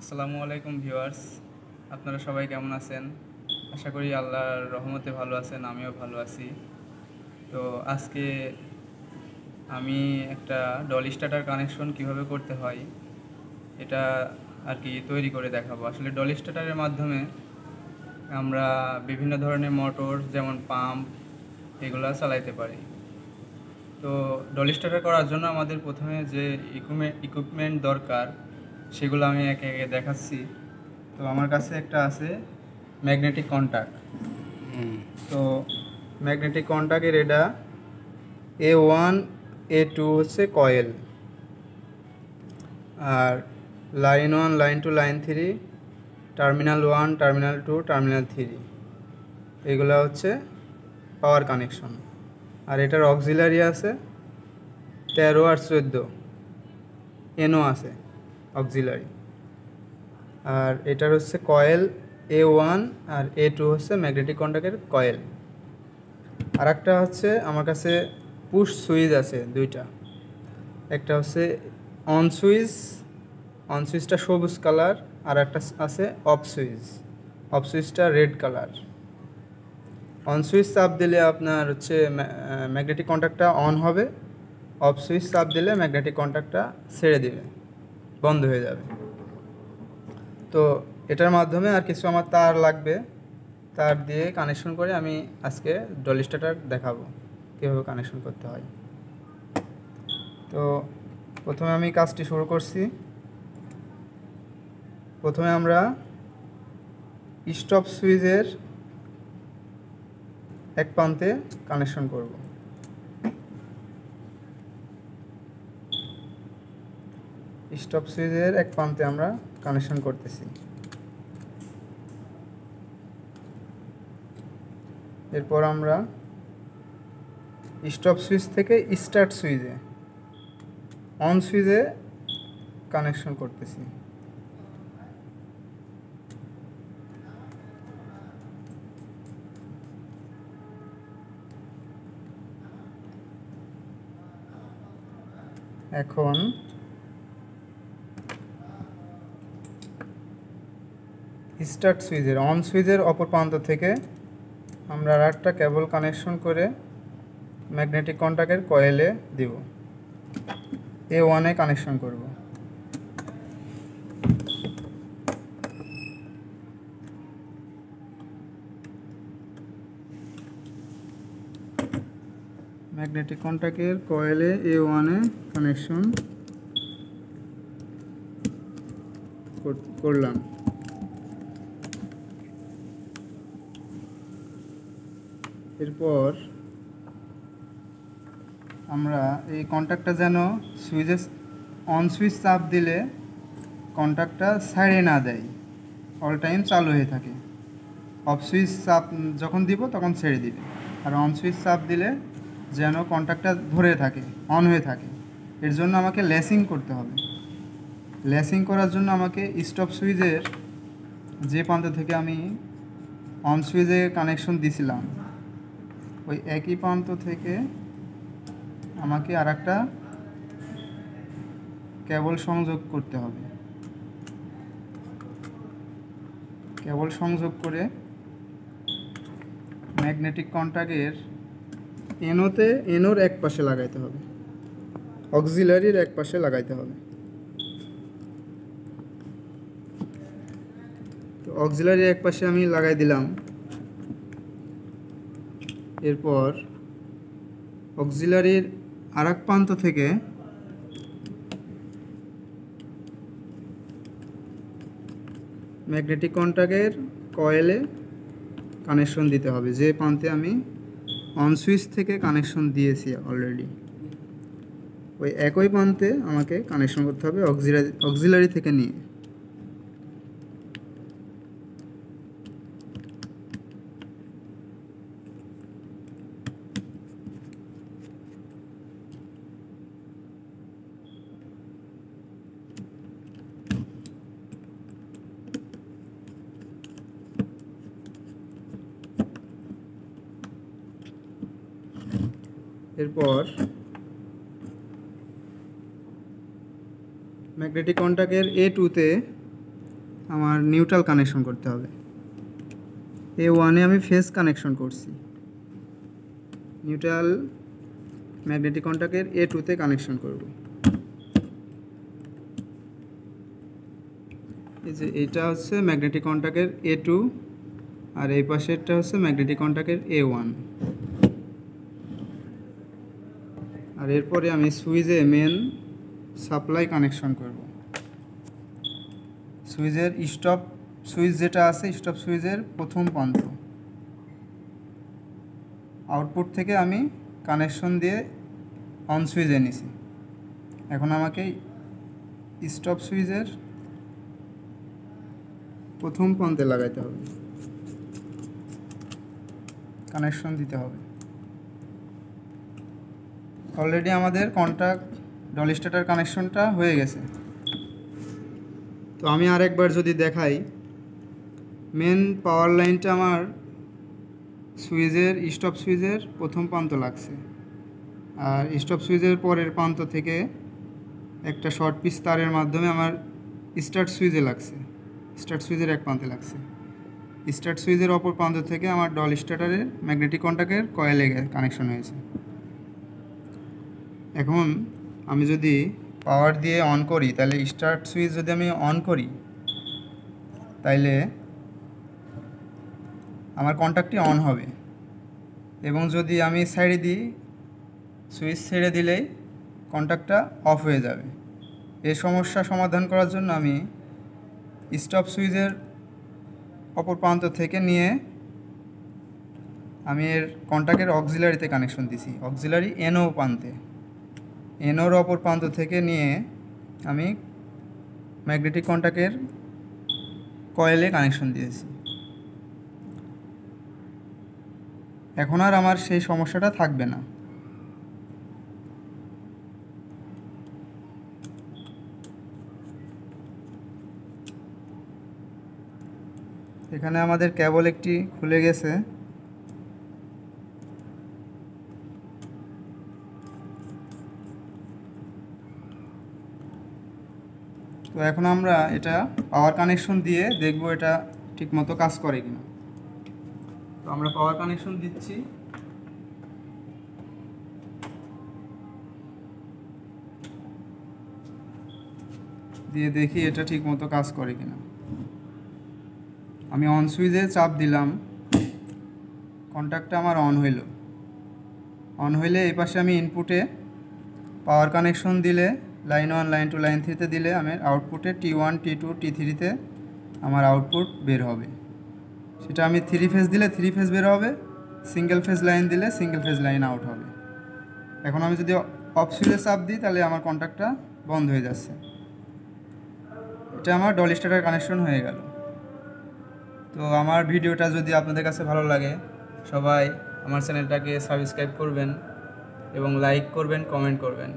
আসসালামু আলাইকুম ভিউয়ার্স, আপনারা সবাই কেমন আছেন? আশা করি আল্লাহর রহমতে ভালো আছেন, আমিও ভালো আছি। তো আজকে আমি একটা ডলি স্টার্টার কানেকশন কিভাবে করতে হয় এটা আর কি তৈরি করে দেখাবো। আসলে ডলি স্টার্টারের মাধ্যমে আমরা বিভিন্ন ধরনের মোটর যেমন পাম্প এগুলা চালাইতে পারি। তো ডলি স্টার্টার করার জন্য আমাদের প্রথমে যে ইকুইপমেন্ট দরকার সেগুলো আমি একে একে দেখাচ্ছি। তো আমার কাছে একটা আছে ম্যাগনেটিক কন্ট্যাক্ট। তো ম্যাগনেটিক কন্ট্যাক্টের এটা A1 A2 হচ্ছে কয়েল, আর line 1 line 2 line 3, terminal 1 terminal 2 terminal 3 এগুলো হচ্ছে পাওয়ার কানেকশন। আর এটার অক্সিলারি আছে 13 আর 14, এনও আছে অক্সিলারি। আর এটার হচ্ছে কয়েল A1 আর A2 হচ্ছে ম্যাগনেটিক কন্ট্যাক্টের কয়েল। আর একটা হচ্ছে আমার কাছে পুশ সুইচ আছে দুইটা, একটা হচ্ছে অন সুইচ, অন সুইচটা সবুজ কালার, আর একটা আছে অফ সুইচ, অফ সুইচটা রেড কালার। অন সুইচ চাপ দিলে আপনার হচ্ছে ম্যাগনেটিক কন্ট্যাক্টটা অন হবে, অফ সুইচ চাপ দিলে ম্যাগনেটিক কন্ট্যাক্টটা ছেড়ে দিবে, বন্ধ হয়ে যাবে। তো এটার মাধ্যমে আর কিছু আমার তার লাগবে, তার দিয়ে কানেকশন করে আমি আজকে ডলি স্টার্টার দেখাবো কীভাবে কানেকশন করতে হয়। তো প্রথমে আমি কাজটি শুরু করছি। প্রথমে আমরা স্টপ সুইচের এক প্রান্তে কানেকশন করব। স্টপ সুইচের এক প্রান্তে আমরা কানেকশন করতেছি। এরপর আমরা স্টপ সুইচ থেকে স্টার্ট সুইচে, অন সুইচে কানেকশন করতেছি। এখন স্টার্ট সুইচের, অন সুইচের অপর প্রান্ত থেকে আমরা আর একটা কেবল কানেকশন করে ম্যাগনেটিক কন্ট্যাক্টের কয়েলে দিব, A1-এ কানেকশন করব। ম্যাগনেটিক কন্ট্যাক্টের কয়েলে A1-এ কানেকশন করলাম। এরপর আমরা এই কন্ট্যাক্টটা যেন সুইচে, অন সুইচ চাপ দিলে কন্ট্যাক্টটা ছাড়ে না দেয়, অল টাইম চালু হয়ে থাকে। অফ সুইচ চাপ যখন দিব তখন ছেড়ে দিবে, আর অন সুইচ চাপ দিলে যেন কন্ট্যাক্টটা ধরে থাকে, অন হয়ে থাকে। এর জন্য আমাকে লেসিং করতে হবে। লেসিং করার জন্য আমাকে স্টপ সুইচের যে প্রান্ত থেকে আমি অন সুইচে কানেকশন দিছিলাম ওই একই প্রান্ত থেকে আমাকে আর একটা কেবল সংযোগ করতে হবে। কেবল সংযোগ করে ম্যাগনেটিক কন্ট্যাক্টের এনোতে, এনোর এক পাশে লাগাইতে হবে, অক্সিলারির এক পাশে লাগাইতে হবে। তো অক্সিলারির এক পাশে আমি লাগাই দিলাম। এরপর অক্সিলারির আর এক প্রান্ত থেকে ম্যাগনেটিক কন্ট্যাক্টের কয়েলে কানেকশন দিতে হবে, যে প্রান্তে আমি অন সুইচ থেকে কানেকশন দিয়েছি অলরেডি, ওই একই প্রান্তে আমাকে কানেকশন করতে হবে অক্সিলারি থেকে নিয়ে। এরপর ম্যাগনেটিক কন্ট্যাক্টের A2-তে আমার নিউট্রাল কানেকশন করতে হবে। A1-এ আমি ফেজ কানেকশন করছি, নিউট্রাল ম্যাগনেটিক কন্ট্যাক্টের A2-তে কানেকশন করব। এই যে এটা হচ্ছে ম্যাগনেটিক কন্ট্যাক্টের A2 আর এই পাশেরটা হচ্ছে ম্যাগনেটিক কন্ট্যাক্টের A1। আর এরপরে আমি সুইচে মেন সাপ্লাই কানেকশন করব। সুইচের স্টপ সুইচ যেটা আছে, স্টপ সুইচের প্রথম প্রান্ত আউটপুট থেকে আমি কানেকশন দিয়ে অন সুইচে নিছি। এখন আমাকে স্টপ সুইচের প্রথম প্রান্তে লাগাইতে হবে, কানেকশন দিতে হবে। অলরেডি আমাদের কন্ট্যাক্ট ডল স্টার্টার কানেকশনটা হয়ে গেছে। তো আমি আরেকবার যদি দেখাই, মেন পাওয়ার লাইনটা আমার সুইচের স্টপ সুইচের প্রথম প্রান্ত লাগছে, আর স্টপ সুইচের পরের প্রান্ত থেকে একটা শর্ট পিস তারের মাধ্যমে আমার স্টার্ট সুইচে লাগছে, স্টার্ট সুইচের এক প্রান্তে লাগছে। স্টার্ট সুইচের অপর প্রান্ত থেকে আমার ডল স্টার্টারের ম্যাগনেটিক কন্ট্যাক্টের কয়েলে কানেকশন হয়েছে। এখন আমি যদি পাওয়ার দিয়ে অন করি, তাহলে স্টার্ট সুইচ যদি আমি অন করি, তাইলে আমার কন্ট্যাক্টটি অন হবে। এবং যদি আমি সাইডে দিই, সুইচ ছেড়ে দিলেই কন্ট্যাক্টটা অফ হয়ে যাবে। এই সমস্যা সমাধান করার জন্য আমি স্টপ সুইচের অপর প্রান্ত থেকে নিয়ে আমি এর কন্ট্যাক্টের অক্সিলারিতে কানেকশন দিছি, অক্সিলারি এনও প্রান্তে। এনওর অপর প্রান্ত থেকে নিয়ে আমি ম্যাগনেটিক কন্ট্যাক্টের কয়েলে কানেকশন দিয়েছি। এখন আর আমার সেই সমস্যাটা থাকবে না। এখানে আমাদের কেবল একটি খুলে গেছে। তো এখন আমরা এটা পাওয়ার কানেকশন দিয়ে দেখব এটা ঠিকমতো কাজ করে কিনা। তো আমরা পাওয়ার কানেকশন দিচ্ছি। দিয়ে দেখি এটা ঠিকমতো কাজ করে কিনা। আমি অন সুইচে চাপ দিলাম, কন্ট্যাক্টটা আমার অন হইল। অন হইলে এই পাশে আমি ইনপুটে পাওয়ার কানেকশন দিলে লাইন 1 লাইন 2 লাইন 3-তে দিলে আমার আউটপুটে T1 T2 T3-তে আমার আউটপুট বের হবে। সেটা আমি 3 ফেজ দিলে 3 ফেজ বের হবে, সিঙ্গেল ফেজ লাইন দিলে সিঙ্গেল ফেজ লাইন আউট হবে। এখন আমি যদি অফ সুইচে চাপ দিই, তাহলে আমার কন্ট্যাক্টটা বন্ধ হয়ে যাচ্ছে। এটা আমার ডল স্টার্টার কানেকশন হয়ে গেল। তো আমার ভিডিওটা যদি আপনাদের কাছে ভালো লাগে, সবাই আমার চ্যানেলটাকে সাবস্ক্রাইব করবেন এবং লাইক করবেন, কমেন্ট করবেন।